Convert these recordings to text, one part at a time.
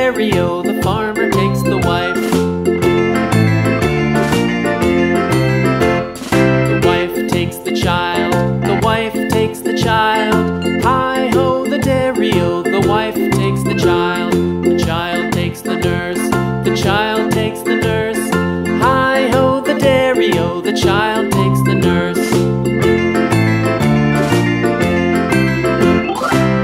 dairy-o, the farmer takes the wife. The wife takes the child, the wife takes the child. Hi-ho, the dairy-o, the wife takes the child. The child takes the nurse, the child takes the nurse. Hi-ho, the dairy-o, the child takes the nurse.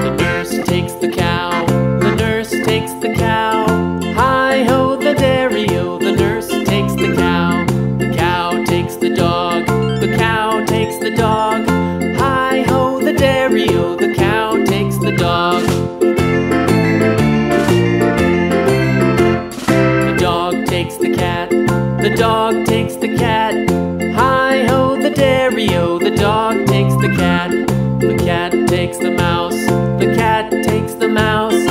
The nurse takes the cow, the nurse takes the cow. Hi-ho, the dairy-o, the nurse takes the cow. The cow takes the dog, the cow takes the dog. Hi-ho, the dairy-o, the cow takes the dog. The dog takes the cat, the dog takes the cat. Hi-ho, the dairy-o, the dog takes the cat. The cat takes the mouse, the cat takes the mouse.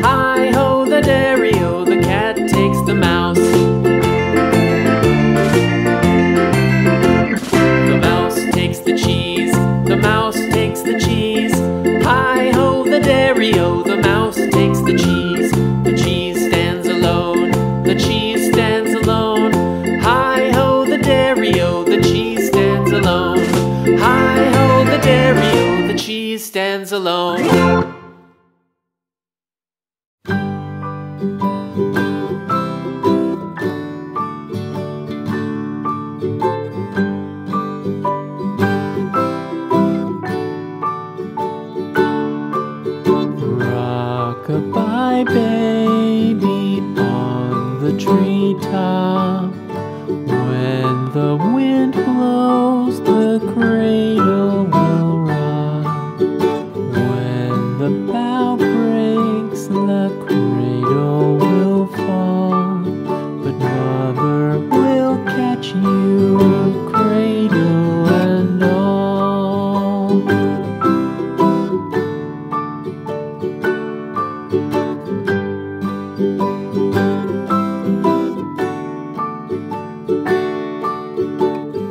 Hi-ho, the dairy-o, the cat takes the mouse. The mouse takes the cheese, the mouse takes the cheese. Hi-ho, the dairy-o, the mouse takes the cheese. The cheese stands alone, the cheese stands alone. Hi-ho, the dairy-o, the cheese stands alone. Hi-ho, the dairy-o, the cheese stands alone. Rock-a-bye baby on the treetop. When the wind blows, the cradle will rock. When the bough breaks, the cradle will fall. But mother will catch you, cradle and all.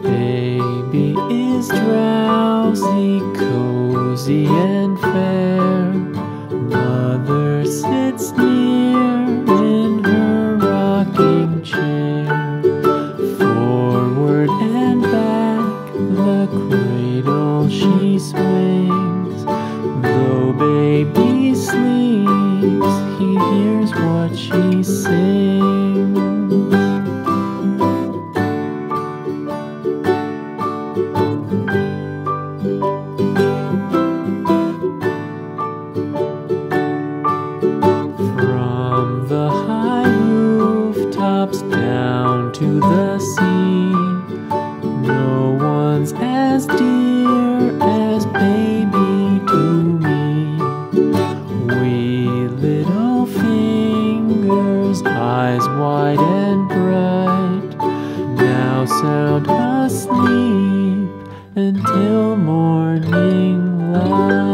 Baby is drowsy, cozy and fair. Mother sits near in her rocking chair. Forward and back, the cradle she swings. Though baby sleeps, he hears what she sings. From the high rooftops down to the sea, no one's as dear as baby to me. Wee little fingers, eyes wide and bright, now sound asleep until morning light.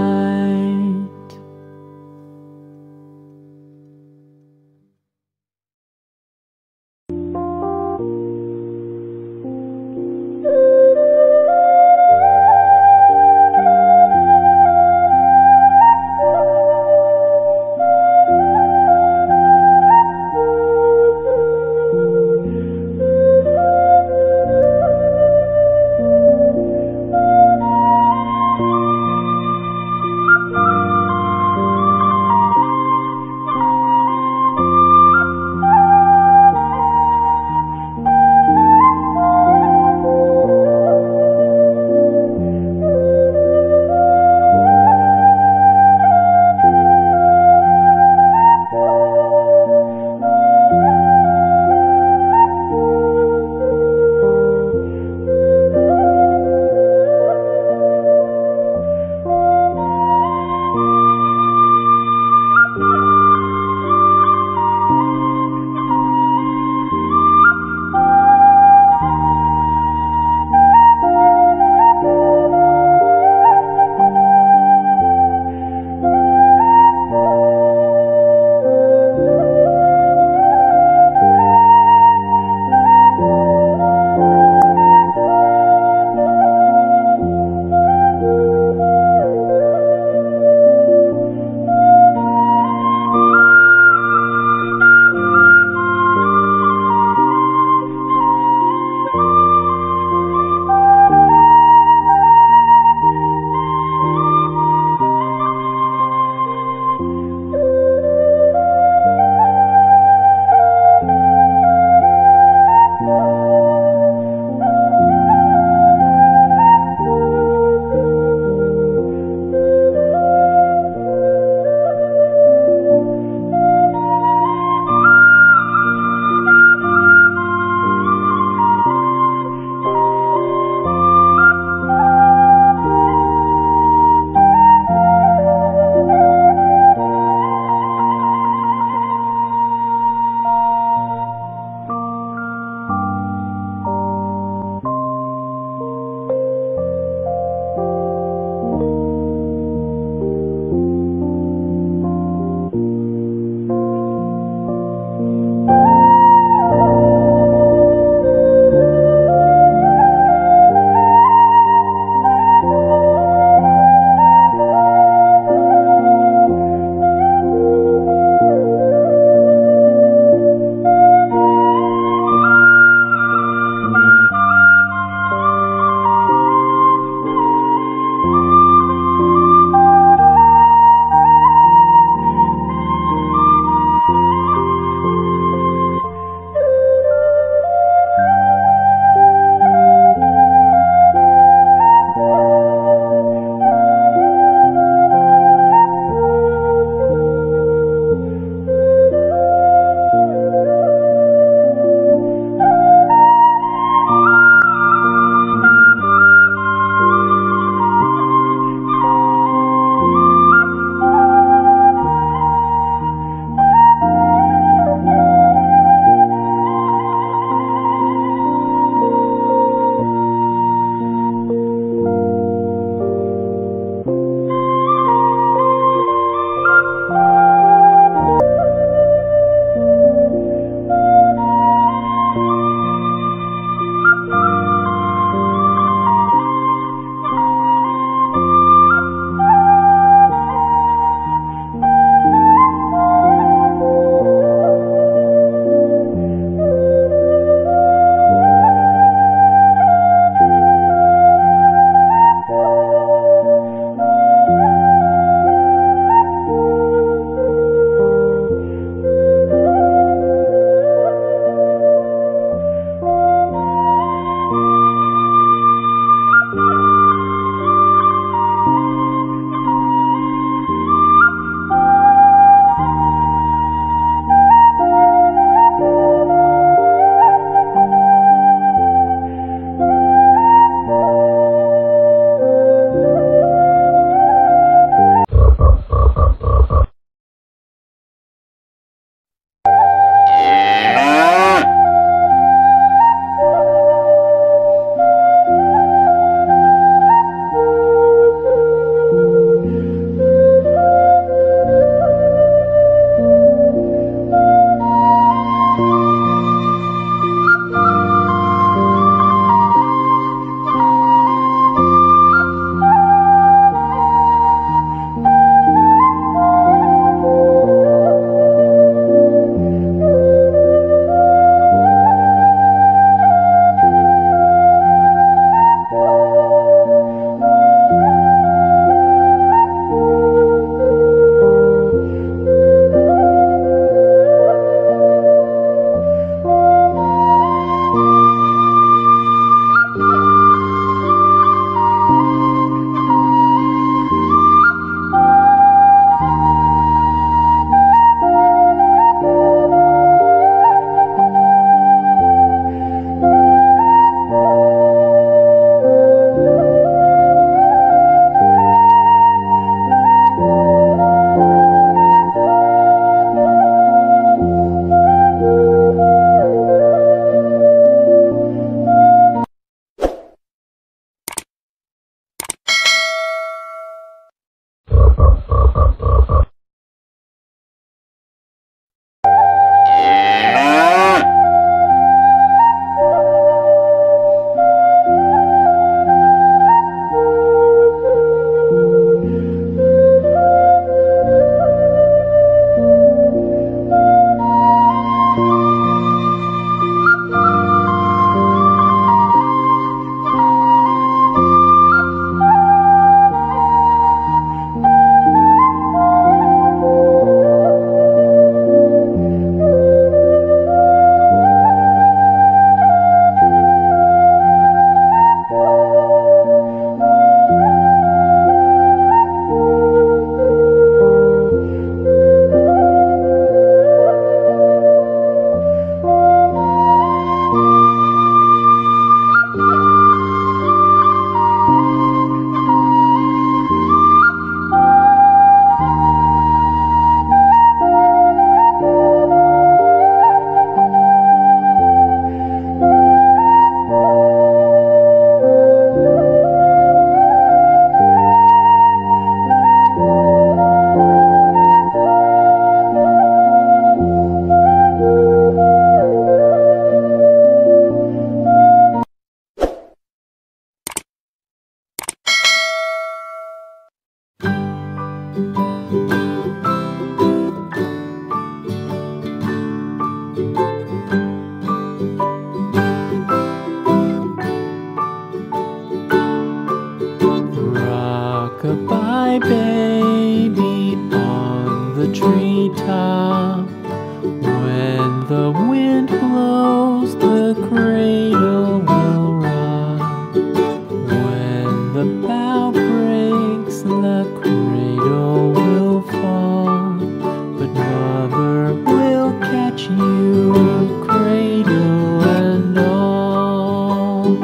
watch you, cradle and all.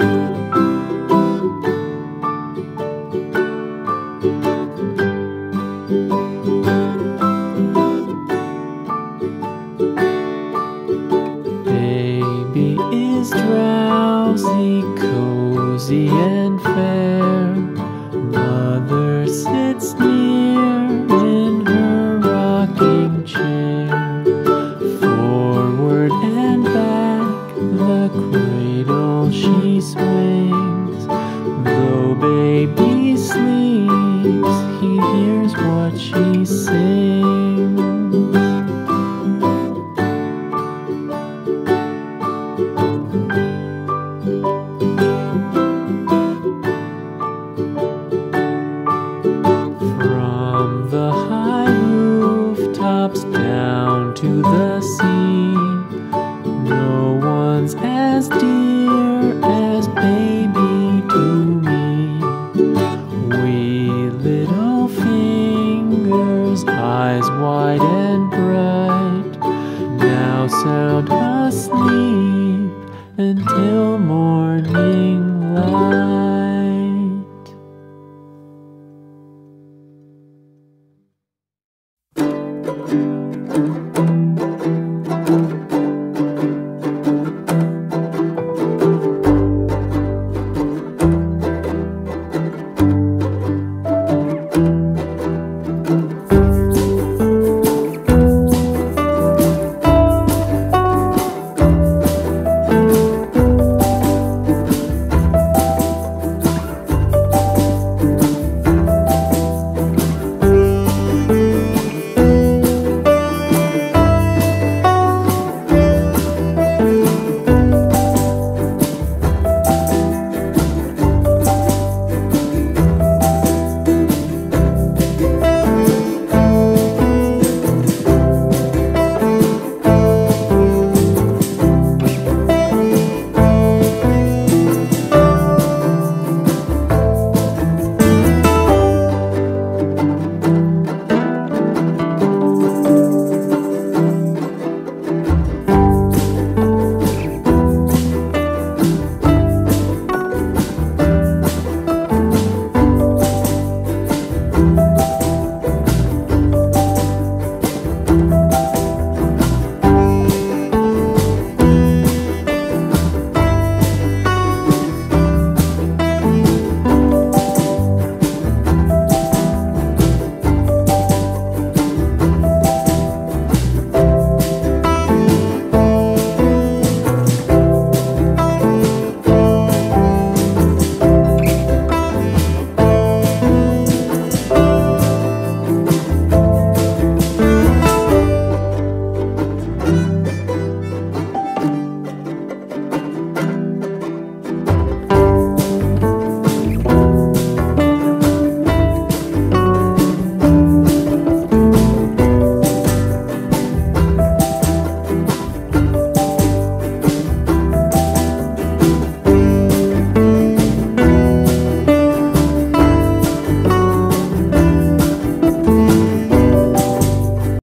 Baby is drowsy, cozy and fair. Mother sits near in her rocking chair. Forward and back the cradle she swings. Though baby sleeps, he hears what she sings. From the high rooftops down to the sea, no one's as dear as baby to me. Wee little fingers, eyes wide and bright, now sound asleep until morning light.